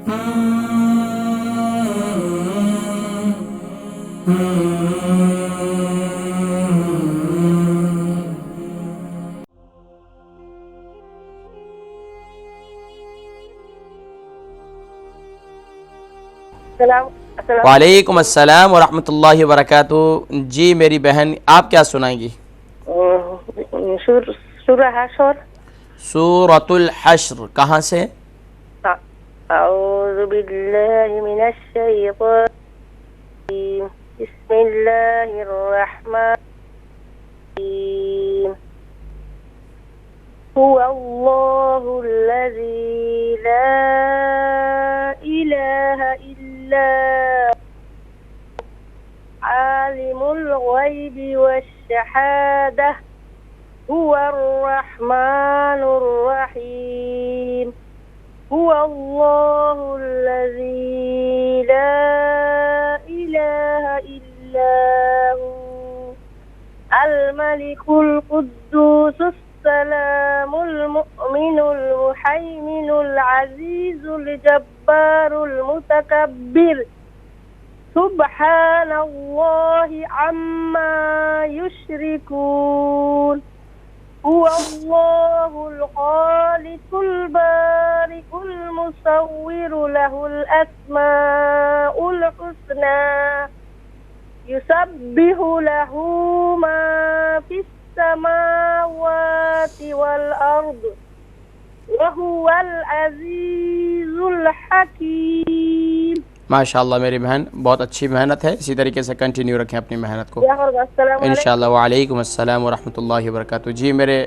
सलाम अस्सलाम। वालेकुम अस्सलाम व रहमतुल्लाहि व बरकातुहू। जी मेरी बहन, आप क्या सुनाएंगी? सूरह हशर। सूरतुल हश्र कहाँ से? अऊज़ु बिल्लाहि मिनश शैतानिर रजीम। बिस्मिल्लाहिर रहमानिर रहीम। हुवल्लाहुल्लज़ी ला इलाहा इल्ला आलिमुल ग़ैबि वश्शहादह हुवर रहमानुर रहीम। हुवल्लाहुल्लज़ी ला इलाहा इल्ला हु अल मलिकुल कुद्दूसुस सलामुल मुअमिनुल मुहैमिनुल अज़ीज़ुल जब्बारुल मुतकब्बिर सुब्हानल्लाहि अम्मा युश्रिकून। हुवल्लाहुल खालिकुल बारिउल मुसव्विरु लहुल अस्माउल हुस्ना युसब्बिहु लहु मा फिस समावाति वल अर्द व हुवल अज़ीज़ुल हकीम। माशाअल्लाह मेरी बहन, बहुत अच्छी मेहनत है। इसी तरीके से कंटिन्यू रखें अपनी मेहनत को अस्सलाम वालेकुम। इंशाअल्लाह। वालेकुम अस्सलाम व रहमतुल्लाहि व बरकातुहू। जी मेरे